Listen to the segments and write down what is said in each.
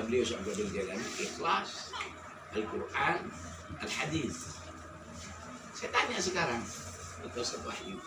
beliau Syekh Qadir Jailani, ikhlas, Al-Quran, Al-Hadis. Saya tanya sekarang, atau Wahyu,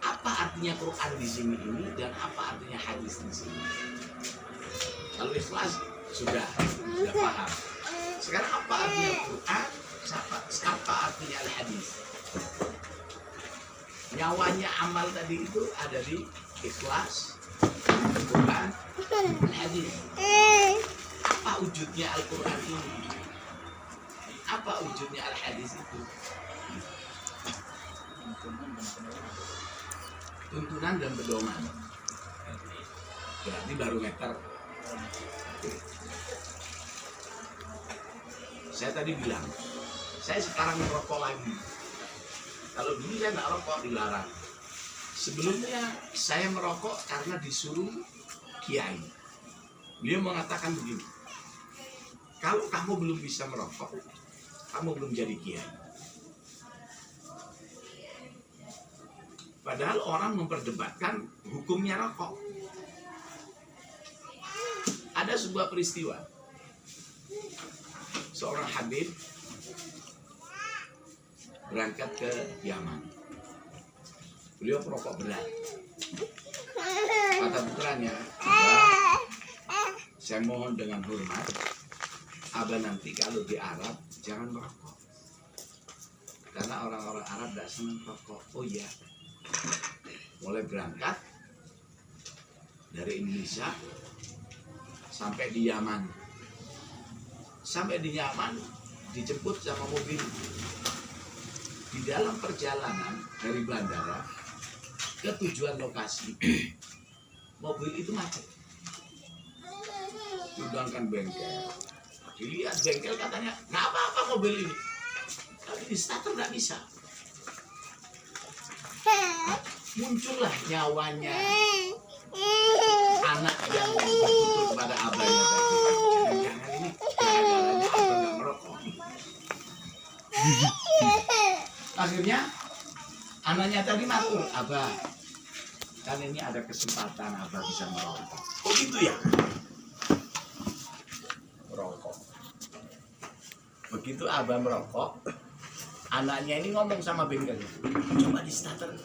apa artinya Quran di sini ini dan apa artinya hadis di sini? Kalau ikhlas sudah paham. Sekarang apa artinya Quran? Apa artinya Al-Hadis? Nyawanya amal tadi itu ada di ikhlas, Al-Quran, Al-Hadis. Apa wujudnya Al-Quran ini? Apa wujudnya Al-Hadis itu? Tuntunan dan pedoman. Berarti barometer. Saya tadi bilang, saya sekarang merokok lagi. Kalau dulu saya nggak rokok, dilarang. Sebelumnya saya merokok karena disuruh kiai. Beliau mengatakan begini, kalau kamu belum bisa merokok, kamu belum jadi kiai. Padahal orang memperdebatkan hukumnya rokok. Ada sebuah peristiwa, seorang Habib berangkat ke Yaman. Beliau perokok berat. Kata putranya, Abah, saya mohon dengan hormat, Abah nanti kalau di Arab jangan merokok, karena orang-orang Arab tidak senang rokok. Oh iya. Mulai berangkat dari Indonesia sampai di Yaman. Sampai di Yaman dijemput sama mobil. Di dalam perjalanan dari bandara ke tujuan lokasi, mobil itu macet. Diundangkan bengkel. Dilihat bengkel, katanya nggak apa-apa mobil ini, tapi di starter nggak bisa. Muncullah nyawanya anak yang bertutur kepada abahnya tadi. Jangan ini gara-garanya abah nggak merokok. Akhirnya anaknya tadi matur, Abah, kan ini ada kesempatan Abah bisa merokok. Oh gitu ya? Merokok. Begitu Abah merokok, anaknya ini ngomong sama bengkel, coba di starter.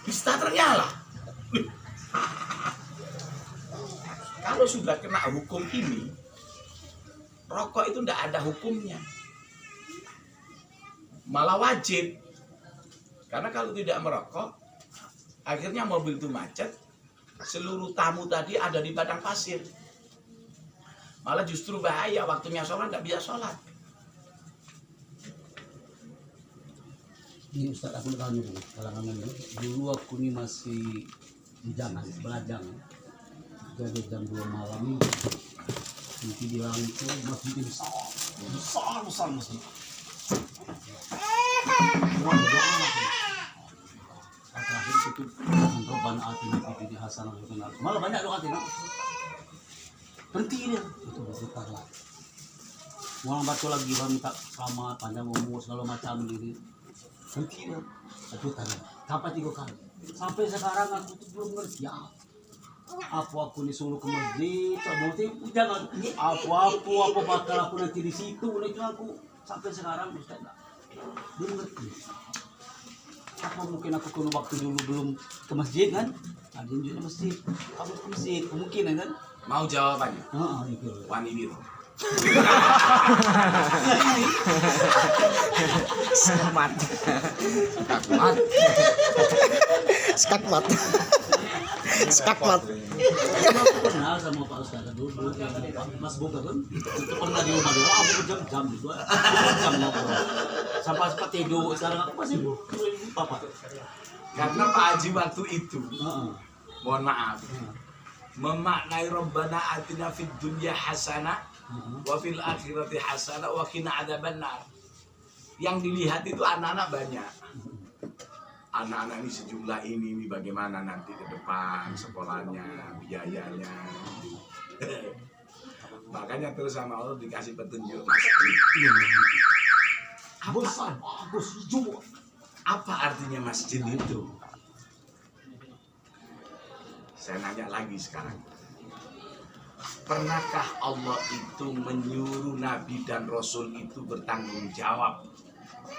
Di starter nyala. Kalau sudah kena hukum ini, rokok itu tidak ada hukumnya, malah wajib. Karena kalau tidak merokok, akhirnya mobil itu macet, seluruh tamu tadi ada di padang pasir, malah justru bahaya, waktunya sholat nggak bisa sholat. Ini Ustaz, aku tanya dulu, dulu aku ini masih bujangan, belajang, jadi jam 2 malam ini, nanti di dalam itu masjid besar masjid. Terakhir itu Rabbana atina fid dunya hasanah wa qina adzabannar. Malah banyak doa atina. Berhenti dia, itu berputar lah. Orang batu lagi minta selamat, panjang umur segala macam gitu. Berhenti dia, berputar. Sampai 3 kali. Sampai sekarang aku tuh belum ngerti ya. Aku disuruh ke masjid, berarti jangan apa bakal aku nanti di situ, itu aku sampai sekarang Ustaz belum ngerti. Apa mungkin aku kalau waktu dulu belum ke masjid kan? Ada juga masjid, aku ke masjid, kemungkinan kan? Mau jawabannya? Itu. Wani biru. Sekat mat. Aku kenal sama Pak Ustaz dulu, Mas Boga kan? Itu pernah di rumah dia, aku jam gitu, jam ngobrol. Sampai sempat tidur, sekarang aku masih lupa Pak. Karena Pak Haji waktu itu, mohon maaf, memaknai Rabbana atina fid dunya hasanah wa fil akhirati hasanah wa qina adzabannar. Yang dilihat itu anak-anak banyak. Anak-anak ini sejumlah ini bagaimana nanti ke depan sekolahnya, biayanya. Makanya terus sama Allah dikasih petunjuk. Apa artinya masjid itu? Saya nanya lagi sekarang. pernahkah Allah itu menyuruh Nabi dan Rasul itu bertanggung jawab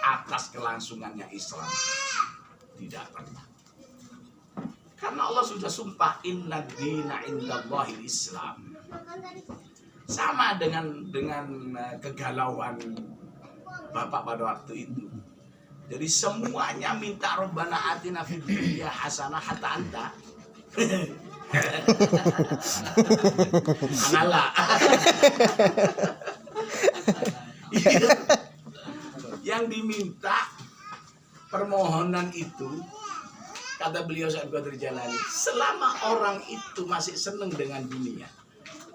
atas kelangsungannya Islam? Tidak pernah. Karena Allah sudah sumpah, inna dina indallahil Islam. Sama dengan kegalauan Bapak pada waktu itu. Jadi semuanya minta Rabbana atina fid dunya hasanah hatta anta. Analah. Yang diminta permohonan itu, kata beliau saat Qadir Jalani, selama orang itu masih senang dengan dunia,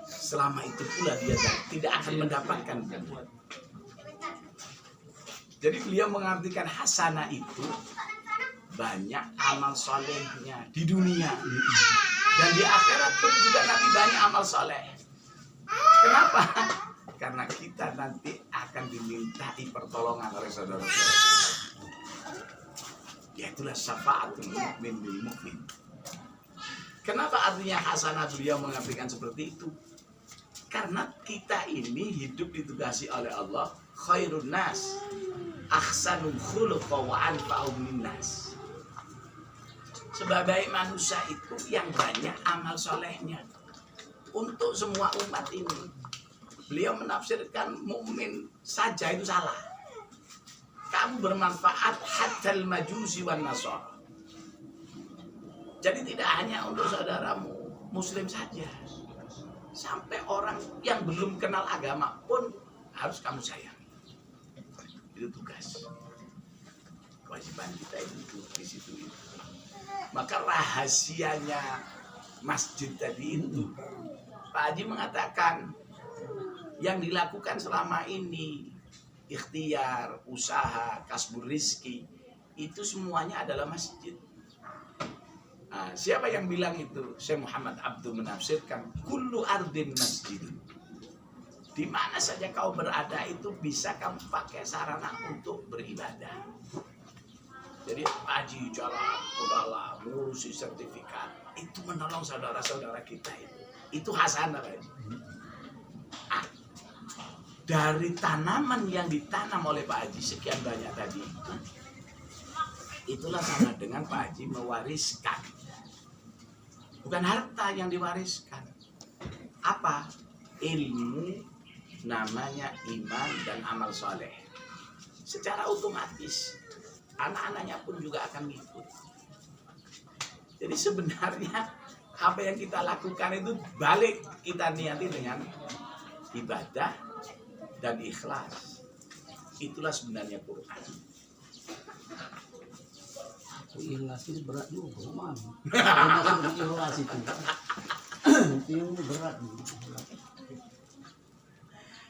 selama itu pula dia tidak akan mendapatkan dunia. Jadi beliau mengartikan hasanah itu banyak amal solehnya di dunia, dan di akhirat pun juga nanti banyak amal soleh. Kenapa? Karena kita nanti akan dimintai pertolongan oleh saudara-saudara. Yaitulah syafaatul mukmin bil mukmin. Kenapa artinya hasanah beliau mengartikan seperti itu? Karena kita ini hidup ditugasi oleh Allah, khairun nas ahsanul khuluqa wa anfa'un linnas. Sebagai manusia itu yang banyak amal solehnya untuk semua umat ini. Beliau menafsirkan mukmin saja itu salah. Kamu bermanfaat hatta al-majusi wan nasara. Jadi tidak hanya untuk saudaramu muslim saja, sampai orang yang belum kenal agama pun harus kamu sayang. Itu tugas, kewajiban kita itu di situ itu. Maka rahasianya masjid tadi itu, Pak Haji mengatakan yang dilakukan selama ini, ikhtiar, usaha, kasbur rizki, itu semuanya adalah masjid. Nah, siapa yang bilang itu? Syekh Muhammad Abdul menafsirkan, kullu ardin masjid. Di mana saja kau berada itu bisa kamu pakai sarana untuk beribadah. Jadi haji, jalan, udahlah, ngurusi sertifikat, itu menolong saudara-saudara kita itu. Itu hasanah. Ah, dari tanaman yang ditanam oleh Pak Haji sekian banyak tadi itu, itulah sama dengan Pak Haji mewariskan. Bukan harta yang diwariskan. Apa? Ilmu, namanya iman dan amal soleh. Secara otomatis anak-anaknya pun juga akan ngikut. Jadi sebenarnya apa yang kita lakukan itu balik kita niati dengan ibadah dan ikhlas. Itulah sebenarnya Quran. Ikhlas itu berat juga, man. Ikhlas itu. Itu berat.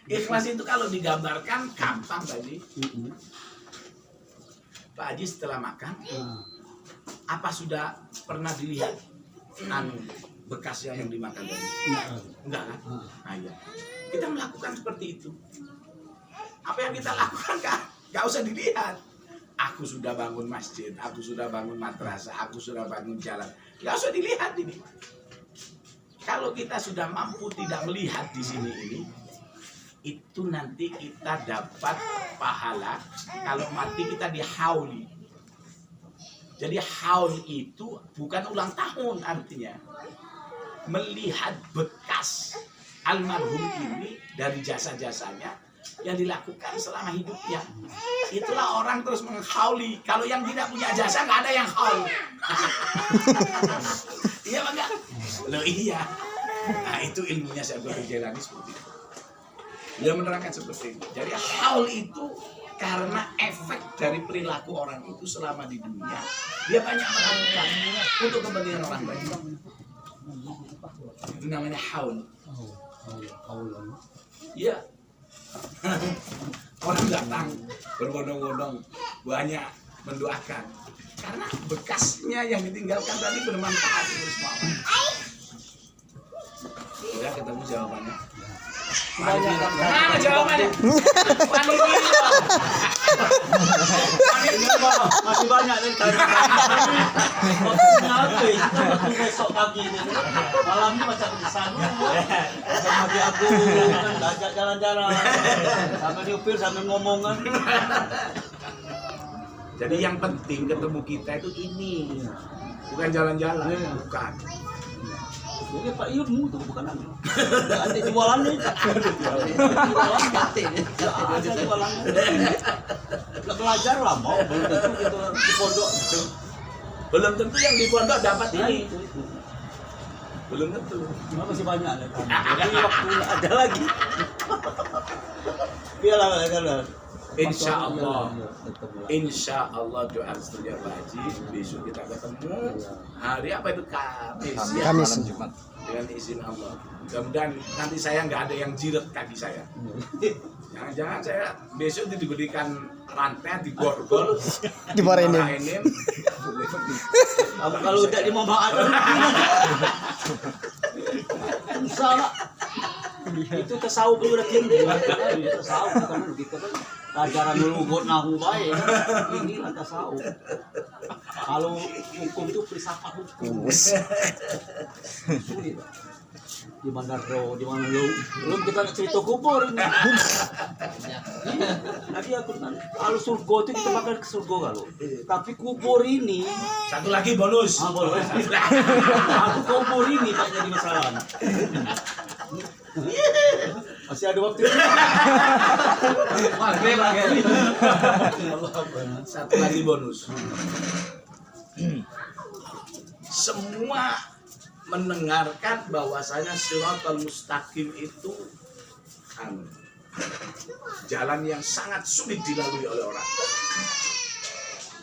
Ikhlas itu kalau digambarkan gampang tadi. Pak Haji setelah makan, apa sudah pernah dilihat bekas yang dimakan tadi? Enggak kan? Nah, iya. Kita melakukan seperti itu. Apa yang kita lakukan kan? Gak usah dilihat. Aku sudah bangun masjid, aku sudah bangun madrasah, aku sudah bangun jalan. Gak usah dilihat ini. Kalau kita sudah mampu tidak melihat di sini ini, itu nanti kita dapat pahala kalau mati kita dihauli. Jadi haul itu bukan ulang tahun artinya. Melihat bekas almarhum ini dari jasa-jasanya yang dilakukan selama hidupnya. Itulah orang terus menghauli. Kalau yang tidak punya jasa nggak ada yang haul. Iya enggak? Loh iya. Nah itu ilmunya Syekh Qadir Jailani seperti itu. Dia menerangkan seperti itu. Jadi haul itu karena efek dari perilaku orang itu selama di dunia, dia banyak melakukan untuk kepentingan orang banyak. Itu namanya haul. Iya. Orang datang berbondong-bondong banyak mendoakan karena bekasnya yang ditinggalkan tadi bermanfaat untuk semua orang. Sudah ketemu jawabannya. Mana jawabannya? Masih banyak nih tadi. Besok pagi ini malamnya macam di sana. Haji Agung kan diajak jalan-jalan. Sambil nyupir sambil ngomong kan. Jadi yang penting ketemu kita itu ini, bukan jalan-jalan, bukan. Jadi Pak ilmu itu bukan anu. Ada jualannya. Ada jualannya. Nggak belajar lah mau belum tentu gitu di pondok. Belum tentu yang di pondok dapat ini. Belum tentu. Cuma masih banyak ada. Jadi waktu ada lagi. Biarlah kan. Insya Allah doa mustajab haji. Besok kita ketemu hari apa itu Kamis. Kamis. Dengan izin Allah. Mudah-mudahan nanti saya nggak ada yang jiret kaki saya. Jangan-jangan saya besok diberikan rantai digorgol, Dimarahin. Kalau udah di mama ada. Salah. Itu tasawuf udah tinggi. Tasawuf kan gitu kan. Ajaran luhur nahu baik. Ini lah tasawuf. Kalau hukum itu filsafat hukum. Sulit. Di mana belum kita cerita kubur ini. Nanti aku kalau surga itu kita bakal ke surga kalau. Tapi kubur ini satu lagi bonus. Boleh. Aku kubur ini tak jadi masalah. Masih ada waktu. Satu lagi bonus. Semua mendengarkan bahwasanya Shiratal Mustaqim itu jalan yang sangat sulit dilalui oleh orang.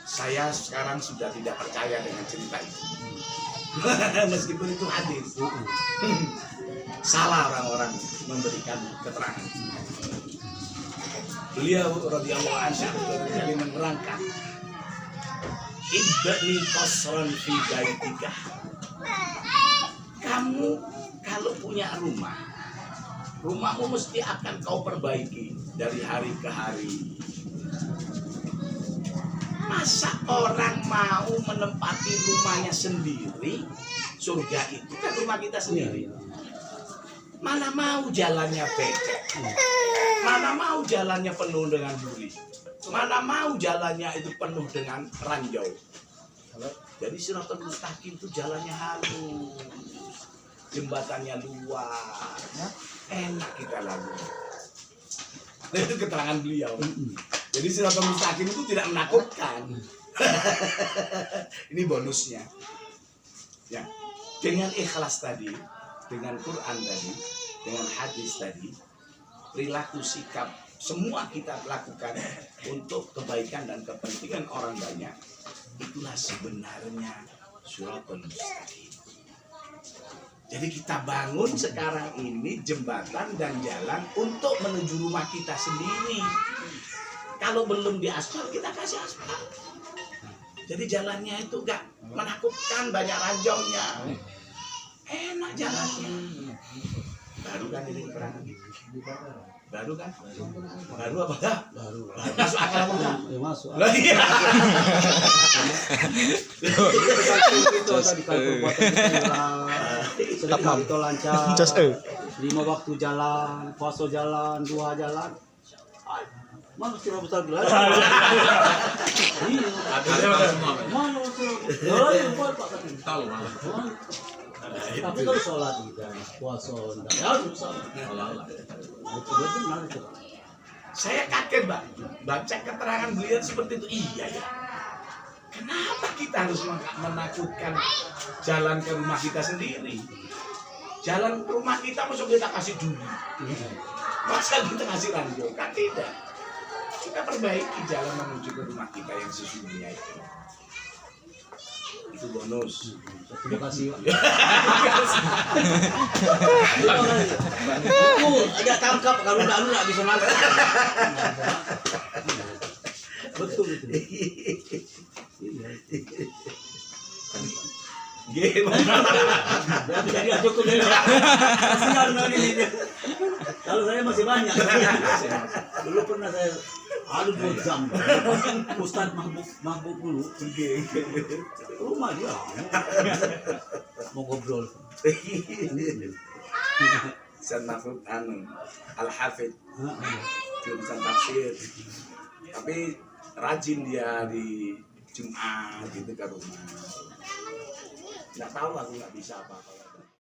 Saya sekarang sudah tidak percaya dengan cerita itu. Meskipun itu hadis. Salah orang-orang memberikan keterangan. Beliau radhiyallahu anhu menerangkan, ibni qasran fi baitika. Kamu kalau punya rumahmu mesti akan kau perbaiki dari hari ke hari. Masa orang mau menempati rumahnya sendiri? Surga itu kan rumah kita sendiri. Mana mau jalannya becek, mana mau jalannya penuh dengan duri, mana mau jalannya itu penuh dengan ranjau. Jadi Shiratal Mustaqim itu jalannya halus, jembatannya luas, enak kita lalui. Nah, itu keterangan beliau. Jadi Shiratal Mustaqim itu tidak menakutkan. Ini bonusnya. Ya, dengan ikhlas tadi, dengan Quran tadi, dengan hadis tadi, perilaku sikap semua kita lakukan untuk kebaikan dan kepentingan orang banyak. Itulah sebenarnya Shiratal Mustaqim. Jadi kita bangun sekarang ini jembatan dan jalan untuk menuju rumah kita sendiri. Kalau belum diaspal, kita kasih aspal. Jadi jalannya itu gak menakutkan, banyak ranjaunya. Enak jalannya. Baru kan ini keterangan. Baru kan? Baru apa enggak? Baru. Masuk akal apa enggak? Masuk. Lah iya. Itu tadi kalau sedekah itu lancar. 5 waktu jalan, puasa jalan, 2 jalan. Mana sih besar gelas? Iya. Mana sih? Tahu malah. Tapi kalau sholat juga, puasa enggak. Ya susah. Itu benar itu. Saya kaget, Mbak. Baca keterangan beliau seperti itu. Iya ya. Kenapa kita harus menakutkan jalan ke rumah kita sendiri? Jalan ke rumah kita masuk kita kasih dulu. Masa kita kasih ranjau? Kan tidak. Kita perbaiki jalan menuju ke rumah kita yang sesungguhnya itu. Itu bonus. Terima kasih. Agak tangkap kalau enggak bisa nangkap. Betul itu. Gimana? Jadi cukup deh. Kasihan ini. Kalau saya masih banyak. Dulu pernah saya 2 jam. Ustaz Mahbub dulu pergi rumah dia. Mau ngobrol. Ustaz Mahfud Al-Hafidh Heeh. jurusan tafsir, tapi rajin dia di Jumat gitu ke rumah. Nggak tahu, aku nggak bisa apa-apa.